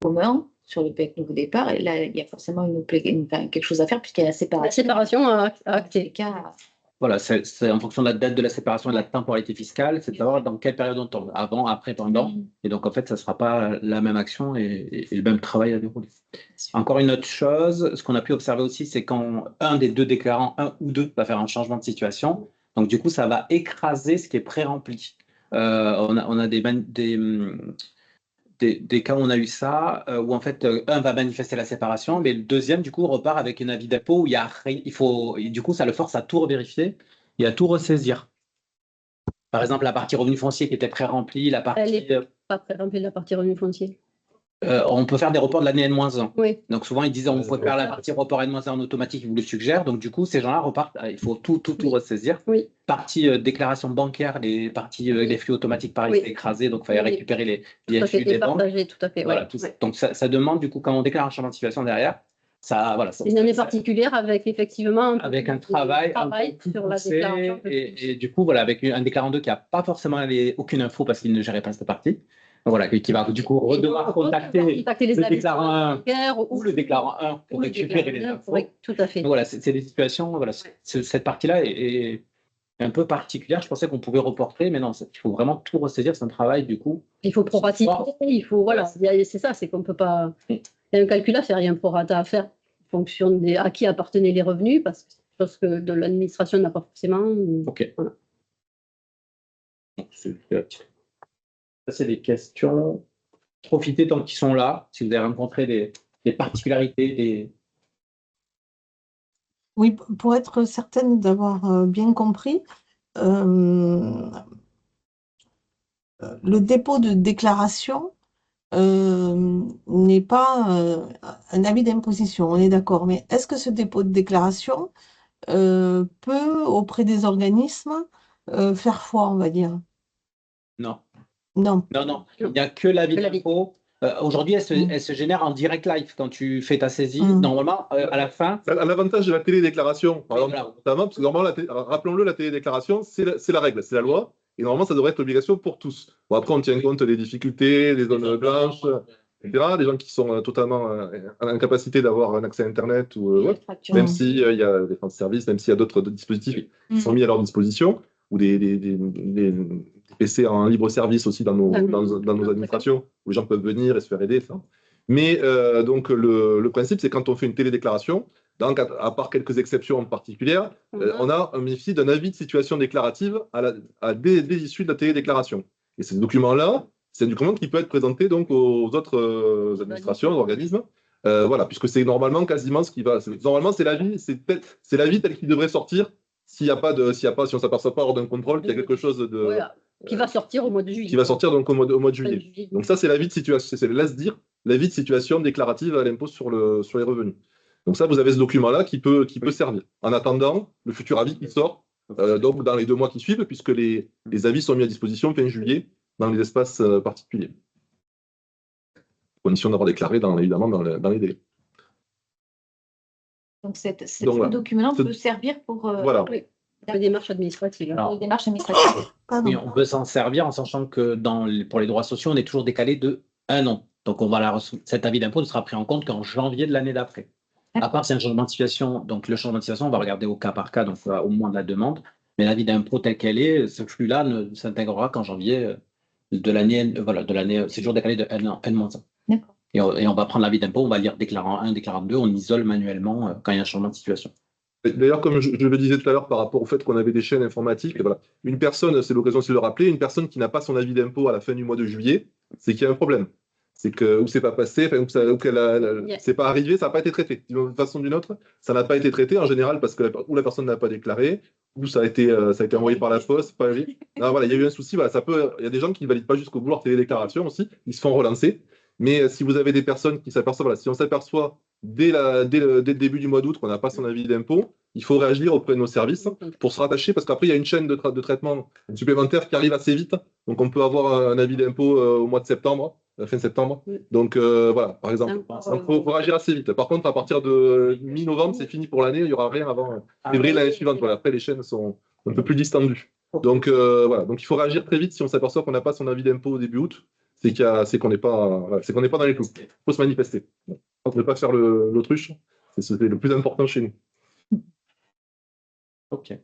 commun, sur le PEC Nouveau Départ, là, il y a forcément quelque chose à faire puisqu'il y a la séparation. La séparation à acter. Voilà, c'est en fonction de la date de la séparation et de la temporalité fiscale, c'est de savoir dans quelle période on tombe, avant, après, pendant. Et donc, en fait, ça ne sera pas la même action et le même travail à dérouler. Encore une autre chose, ce qu'on a pu observer aussi, c'est quand un des deux déclarants, un ou deux, va faire un changement de situation. Donc, du coup, ça va écraser ce qui est pré-rempli. On a des cas où on a eu ça, où en fait, un va manifester la séparation, mais le deuxième, du coup, repart avec un avis d'impôt où du coup, ça le force à tout revérifier et à tout ressaisir. Par exemple, la partie revenu foncier qui était pré-remplie, la partie... Elle n'est pas pré-remplie, la partie revenu foncier. On peut faire des reports de l'année N-1. Oui. Donc souvent, ils disaient on peut faire la partie report N-1 en automatique, ils vous le suggèrent. Donc du coup, ces gens-là repartent, il faut tout ressaisir. Oui. Partie déclaration bancaire, les flux automatiques, pareil, c'est écrasé, donc il fallait récupérer les flux des banques. Tout à fait. Voilà, donc ça demande, du coup, quand on déclare un changement de situation derrière, une année particulière avec effectivement un travail sur la déclaration. Et du coup, voilà, avec un déclarant 2 qui n'a pas forcément aucune info parce qu'il ne gérait pas cette partie. Voilà, qui va du coup devoir contacter le déclarant 1 ou le déclarant 1 pour récupérer les infos. Tout à fait. Donc, voilà, c'est des situations, voilà, cette partie-là est un peu particulière. Je pensais qu'on pouvait reporter, mais non, il faut vraiment tout ressaisir, c'est un travail du coup. Il faut proratiser, c'est ça, c'est qu'on ne peut pas. Il y a un calcul à faire, il y a un prorata à faire en fonction à qui appartenaient les revenus, parce que c'est quelque chose que l'administration n'a pas forcément. Ok. Voilà. Ça, c'est des questions. Profitez tant qu'ils sont là, si vous avez rencontré des particularités. Oui, pour être certaine d'avoir bien compris, le dépôt de déclaration n'est pas un avis d'imposition, on est d'accord. Mais est-ce que ce dépôt de déclaration peut, auprès des organismes, faire foi, on va dire? Non. Non. Il n'y a que l'avis d'impôt. Aujourd'hui, elle se génère en direct live quand tu fais ta saisie. Normalement, à la fin. L'avantage de la télédéclaration, par exemple, notamment, parce que normalement, rappelons-le, la télédéclaration, c'est la règle, c'est la loi. Et normalement, ça devrait être l'obligation pour tous. Bon, après, on tient compte des difficultés, des zones blanches, etc. Des gens qui sont totalement en incapacité d'avoir un accès à Internet, ou même s'il y a des fins de service, même s'il y a d'autres dispositifs qui sont mis à leur disposition, ou des PC en libre service aussi dans nos administrations, où les gens peuvent venir et se faire aider. Ça. Mais donc, le principe, c'est quand on fait une télédéclaration, donc, à part quelques exceptions particulières, on a bénéficié d'un avis de situation déclarative dès l'issue de la télédéclaration. Et ce document-là, c'est un document qui peut être présenté donc, aux autres administrations, aux organismes, voilà, puisque c'est normalement quasiment ce qui va. Normalement, c'est l'avis tel qu'il devrait sortir si on ne s'aperçoit pas lors d'un contrôle qu'il y a quelque chose de. Voilà. Qui va sortir au mois de juillet. Qui va sortir donc au mois de Fin juillet. juillet. Donc ça, c'est l'avis de situation, c'est dire l'avis de situation déclarative à l'impôt sur les revenus. Donc ça, vous avez ce document-là qui peut servir. En attendant, le futur avis qui sort, donc dans les 2 mois qui suivent, puisque les avis sont mis à disposition fin juillet dans les espaces particuliers. Condition d'avoir déclaré, évidemment, dans les délais. Donc, ce voilà. document peut servir pour Voilà. Les démarches administratives. pour les démarches administratives. Pardon. Oui, on peut s'en servir en sachant que pour les droits sociaux, on est toujours décalé de 1 an. Donc, cet avis d'impôt ne sera pris en compte qu'en janvier de l'année d'après. À part si un changement de situation, donc le changement de situation, on va regarder au cas par cas, donc au moins de la demande. Mais l'avis d'impôt tel qu'elle est, ce flux-là ne s'intégrera qu'en janvier de l'année. Voilà, c'est toujours décalé de 1 an, 1 mois. D'accord. Et on va prendre l'avis d'impôt, on va lire déclarant 1, déclarant 2, on isole manuellement quand il y a un changement de situation. D'ailleurs, comme je le disais tout à l'heure par rapport au fait qu'on avait des chaînes informatiques, voilà, une personne, c'est l'occasion aussi de le rappeler, une personne qui n'a pas son avis d'impôt à la fin du mois de juillet, c'est qu'il y a un problème. C'est que ou c'est pas passé, ou c'est pas arrivé, ça n'a pas été traité. D'une façon ou d'une autre, ça n'a pas été traité en général parce que ou la personne n'a pas déclaré, ou ça a été envoyé par la poste. Non, voilà, il y a eu un souci. Voilà, il y a des gens qui ne valident pas jusqu'au bout leur télédéclaration aussi, ils se font relancer. Mais si vous avez des personnes qui s'aperçoivent, voilà, si on s'aperçoit dès le début du mois d'août qu'on n'a pas son avis d'impôt, il faut réagir auprès de nos services pour se rattacher, parce qu'après, il y a une chaîne de traitement supplémentaire qui arrive assez vite. Donc, on peut avoir un avis d'impôt au mois de septembre, fin septembre. Donc, voilà, par exemple. Il faut réagir assez vite. Par contre, à partir de mi-novembre, c'est fini pour l'année. Il n'y aura rien avant février l'année suivante. Voilà. Après, les chaînes sont un peu plus distendues. Donc, voilà. Donc, il faut réagir très vite si on s'aperçoit qu'on n'a pas son avis d'impôt au début août. C'est qu'on n'est pas dans les clous. Il faut se manifester. Ne pas faire l'autruche. C'est le plus important chez nous. Ok. Je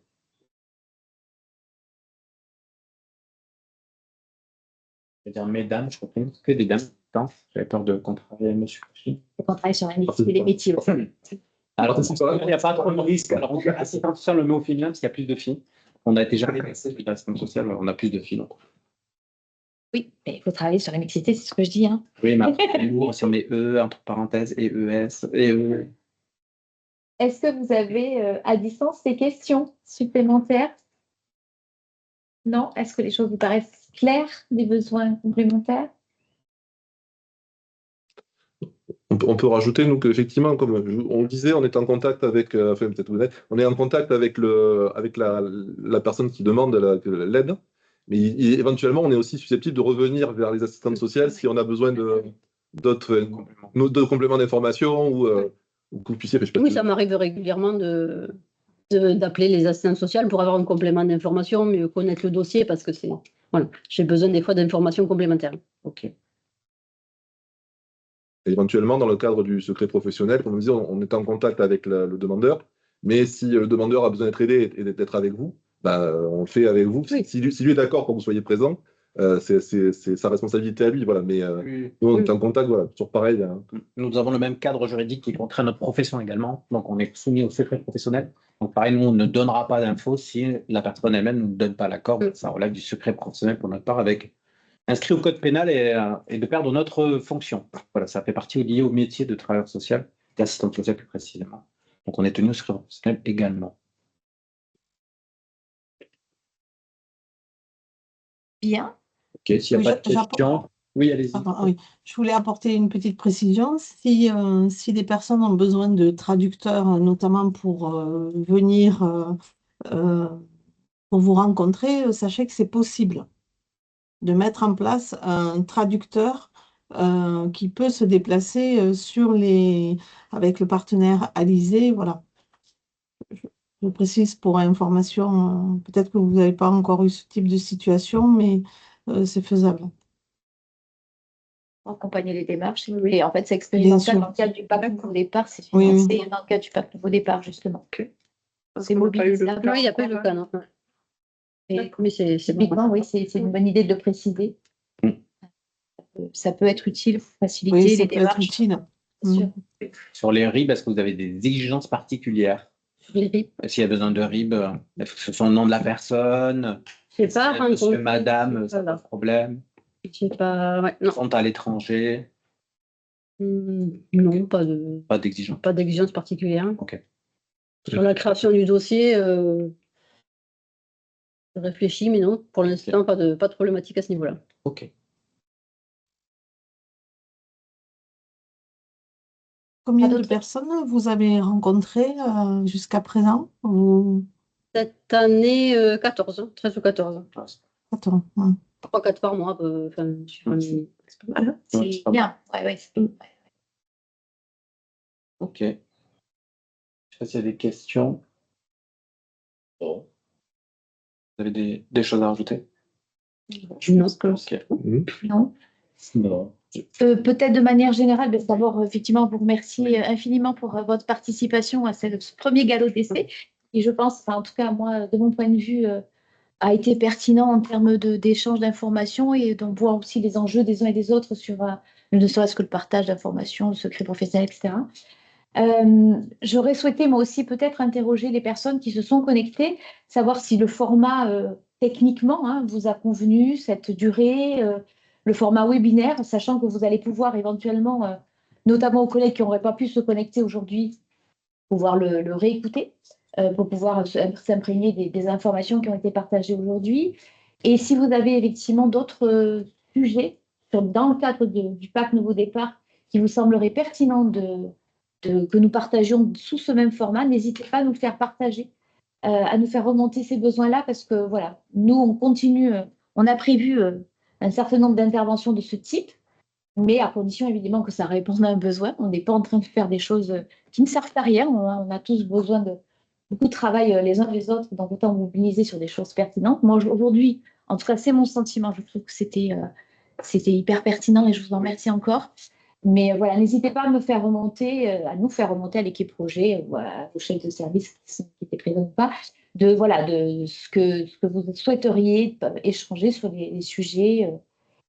vais dire mesdames, je comprends que des dames. J'avais peur de contrarier monsieur. On travaille sur la mixité des métiers. Alors, il n'y a pas trop de risque. Alors, assistante sociale, on le met au féminin parce qu'il y a plus de filles. On a été jamais passé sur l'assistante sociale, on a plus de filles. Donc. Oui, mais il faut travailler sur la mixité, c'est ce que je dis. Hein. Oui, mais après, c'est lourd, si on met E entre parenthèses et ES et E. Est-ce que vous avez à distance des questions supplémentaires? Non? Est-ce que les choses vous paraissent claires, des besoins complémentaires? On peut rajouter, nous, qu'effectivement, comme on le disait, on est en contact avec, enfin, peut-être vous êtes, on est en contact avec la personne qui demande l'aide, mais éventuellement, on est aussi susceptible de revenir vers les assistantes sociales si on a besoin d'autres compléments d'information ou que vous puissiez. Oui, ça m'arrive régulièrement d'appeler les assistantes sociales pour avoir un complément d'information, mieux connaître le dossier parce que voilà, j'ai besoin des fois d'informations complémentaires. Ok. Et éventuellement, dans le cadre du secret professionnel, comme on disait, on est en contact avec le demandeur, mais si le demandeur a besoin d'être aidé et d'être avec vous, on le fait avec vous. Oui. Si lui est d'accord pour que vous soyez présent, c'est sa responsabilité à lui. Voilà. Mais nous, on est en contact, voilà, toujours pareil. Hein. Nous avons le même cadre juridique qui contraint notre profession également, donc on est soumis au secret professionnel. Donc pareil, nous, on ne donnera pas d'infos si la personne elle-même ne nous donne pas l'accord. Ça relève du secret professionnel pour notre part, avec inscrit au code pénal et de perdre notre fonction. Voilà, ça fait partie lié au métier de travailleur social, d'assistant social plus précisément. Donc on est tenu au secret professionnel également. Bien. Ok, s'il n'y a pas de questions. Oui, allez-y. Oui. Je voulais apporter une petite précision. Si des personnes ont besoin de traducteurs, notamment pour venir pour vous rencontrer, sachez que c'est possible de mettre en place un traducteur qui peut se déplacer avec le partenaire Alizé. Voilà. Je précise pour information, peut-être que vous n'avez pas encore eu ce type de situation, mais c'est faisable. Accompagner les démarches. Et en fait, c'est expérimental dans le cadre du pacte Nouveau Départ, c'est financé dans le cadre du pacte Nouveau Départ, justement. C'est mobilisable. Oui, il n'y a pas eu le cas, non. Mais c'est typiquement, oui, c'est une bonne idée de le préciser. Ça peut être utile pour faciliter les démarches. Utile. Sur les RIB, est-ce que vous avez des exigences particulières? Les RIB. S'il y a besoin de RIB, est-ce que ce sont le nom de la personne? Je sais pas. Monsieur, madame, ça pas de problème. Je sais pas. Ouais, non. Sont à l'étranger? Non, pas d'exigence. Pas d'exigence particulière. Ok. Sur la création du dossier, Je réfléchis, mais non, pour l'instant, pas de problématique à ce niveau-là. Ok. Combien de d'autres personnes vous avez rencontrées jusqu'à présent? Cette année, 14, 13 ou 14. Attends, 3-4 par mois. Suivant les- C'est pas mal. C'est bien. Ouais, Ok. Je sais pas s'il y a des questions. Bon. Vous avez des choses à rajouter? Non. Ok. Non. Non. Peut-être de manière générale, d'abord, effectivement, vous remercier infiniment pour votre participation à ce premier galop d'essai. Et je pense, en tout cas, moi, de mon point de vue, a été pertinent en termes d'échange d'informations et d'on voit aussi les enjeux des uns et des autres sur ne serait-ce que le partage d'informations, le secret professionnel, etc. J'aurais souhaité, moi aussi, peut-être interroger les personnes qui se sont connectées, savoir si le format, techniquement, vous a convenu, cette durée, le format webinaire, sachant que vous allez pouvoir éventuellement, notamment aux collègues qui n'auraient pas pu se connecter aujourd'hui, pouvoir le réécouter pour pouvoir s'imprégner des informations qui ont été partagées aujourd'hui. Et si vous avez effectivement d'autres sujets dans le cadre du PAC Nouveau Départ qui vous sembleraient pertinents que nous partagions sous ce même format, n'hésitez pas à nous le faire partager, à nous faire remonter ces besoins-là, parce que voilà, nous, on continue, on a prévu un certain nombre d'interventions de ce type, mais à condition évidemment que ça réponde à un besoin. On n'est pas en train de faire des choses qui ne servent à rien. On a tous besoin de beaucoup de travail les uns les autres, donc autant mobiliser sur des choses pertinentes. Moi, aujourd'hui, en tout cas, c'est mon sentiment. Je trouve que c'était hyper pertinent et je vous en remercie encore. Mais voilà, n'hésitez pas à me faire remonter, à nous faire remonter à l'équipe projet, ou à vos chefs de service qui étaient présents ou pas, de ce que vous souhaiteriez échanger sur les sujets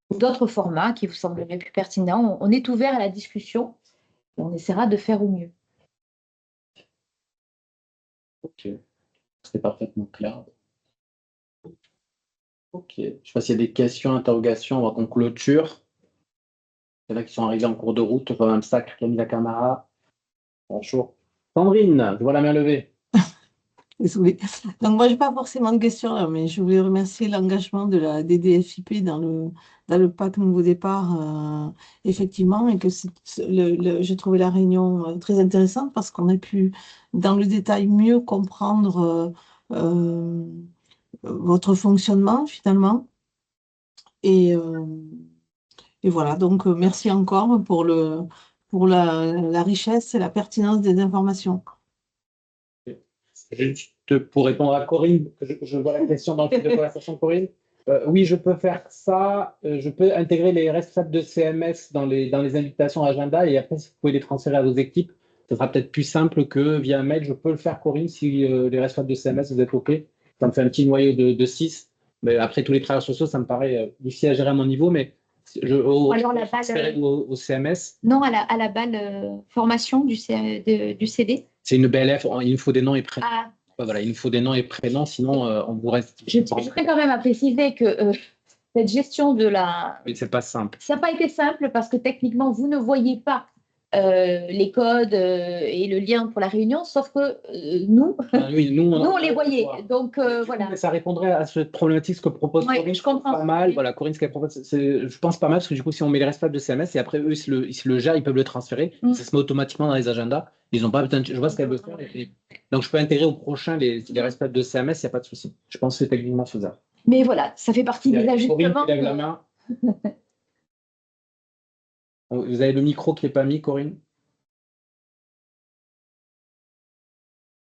ou d'autres formats qui vous sembleraient plus pertinents. On est ouvert à la discussion et on essaiera de faire au mieux. Ok. C'est parfaitement clair. Ok. Je ne sais pas s'il y a des questions, interrogations avant qu'on clôture. Il y en a qui sont arrivés en cours de route, comme un sac, Camilla Camara. Bonjour. Sandrine, je vois la main levée. désolée. Donc, moi, je n'ai pas forcément de questions là, mais je voulais remercier l'engagement de la DDFIP dans le PAC Nouveau Départ, effectivement, et que j'ai trouvé la réunion très intéressante parce qu'on a pu, dans le détail, mieux comprendre votre fonctionnement, finalement. Et voilà, donc merci encore pour la richesse et la pertinence des informations. Juste pour répondre à Corinne, je vois la question dans le fil de conversation, Corinne. Oui, je peux faire ça. Je peux intégrer les responsables de CMS dans les invitations agenda et après, si vous pouvez les transférer à vos équipes, ce sera peut-être plus simple que via un mail. Je peux le faire, Corinne, si les responsables de CMS, vous êtes OK. Ça me fait un petit noyau de 6. Mais après, tous les travailleurs sociaux, ça me paraît difficile à gérer à mon niveau, mais Alors, la transférer balle, au CMS. non, à la balle formation du CD. C'est une BLF, il nous faut des noms et prénoms. Ah, Voilà, il nous faut des noms et prénoms, sinon on vous reste. je tiens quand même à préciser que cette gestion de la... Mais c'est pas simple. Ça n'a pas été simple parce que techniquement, vous ne voyez pas les codes et le lien pour la réunion, sauf que nous, Oui, nous, on les voyait. Donc, voilà. Ça répondrait à cette problématique, ce que propose Ouais, Corinne. je comprends. Pas mal. Voilà, Corinne, ce qu'elle propose, je pense pas mal, parce que du coup, si on met les responsables de CMS et après, eux, ils se le gèrent, ils peuvent le transférer. Ça se met automatiquement dans les agendas. Ils n'ont pas besoin. Je vois ce qu'elle veut faire. Donc, je peux intégrer au prochain les responsables de CMS, il n'y a pas de souci. Je pense que c'est techniquement faisable. Mais voilà, ça fait partie des Corinne ajustements. qui lève la main. Vous avez le micro qui n'est pas mis, Corinne?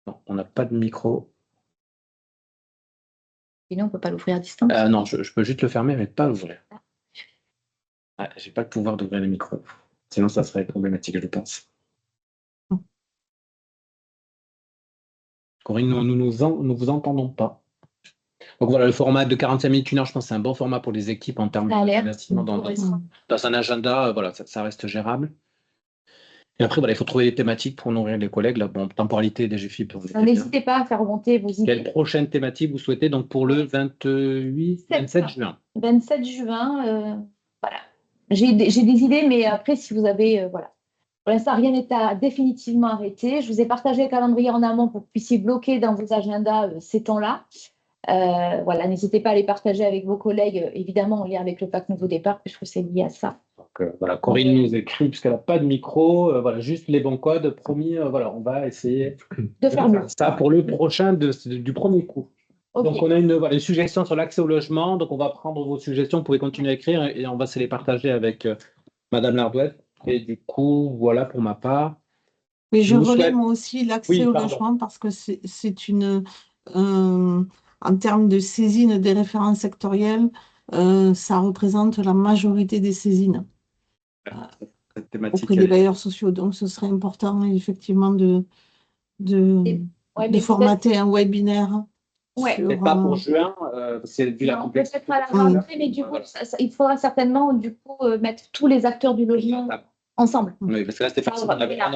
Non, on n'a pas de micro. Sinon, on ne peut pas l'ouvrir à distance. Non, je peux juste le fermer, mais pas l'ouvrir. Je n'ai pas le pouvoir d'ouvrir le micro. Sinon, ça serait problématique, je pense. Corinne, nous ne vous entendons pas. Donc voilà, le format de 45 minutes, 1 heure, je pense que c'est un bon format pour les équipes en termes d'investissement dans un agenda. Voilà, ça reste gérable. Et après, voilà, il faut trouver des thématiques pour nourrir les collègues. Là, bon, temporalité des GFIP. N'hésitez pas à faire remonter vos idées. Quelle prochaine thématique vous souhaitez donc pour le 27 juin 27 juin, voilà. J'ai des idées, mais après, si vous avez, voilà. Pour l'instant, rien n'est définitivement arrêté. Je vous ai partagé le calendrier en amont pour que vous puissiez bloquer dans vos agendas ces temps-là. Voilà, n'hésitez pas à les partager avec vos collègues, évidemment en lien avec le pacte Nouveau Départ, puisque c'est lié à ça. Donc, voilà, Corinne nous écrit, puisqu'elle n'a pas de micro, voilà, juste les bons codes, promis, voilà, on va essayer De faire mieux. ça pour le prochain du premier coup. Ok. Donc, on a une suggestion sur l'accès au logement, donc on va prendre vos suggestions, vous pouvez continuer à écrire et on va se les partager avec Madame Lardouette. Et du coup, voilà pour ma part. Mais je vous relais souhaite- moi aussi l'accès Oui, au pardon. logement parce que c'est une, en termes de saisine des références sectorielles, ça représente la majorité des saisines Cette thématique, auprès des bailleurs sociaux. Donc, ce serait important effectivement de Ouais, mais formater un webinaire Ouais. sur, mais pas pour juin, c'est vu la non, complexité. peut-être à la rentrée, mais du coup, il faudra certainement mettre tous les acteurs du logement ensemble. Oui, parce que là, c'était Ça, facile, on avait voilà.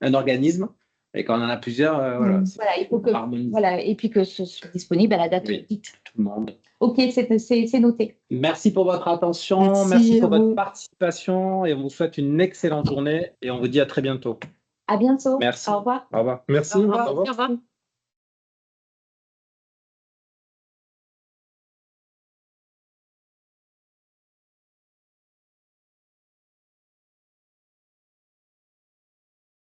un organisme, et quand on en a plusieurs, voilà, c'est Voilà, il faut que, harmoniser voilà, et puis que ce soit disponible à la date Oui. dite. tout le monde. Ok, c'est noté. Merci pour votre attention, Merci merci pour à votre vous. participation, et on vous souhaite une excellente journée, et on vous dit à très bientôt. À bientôt. Merci. Au revoir. Au revoir. Merci. Au revoir. Au revoir. Au revoir.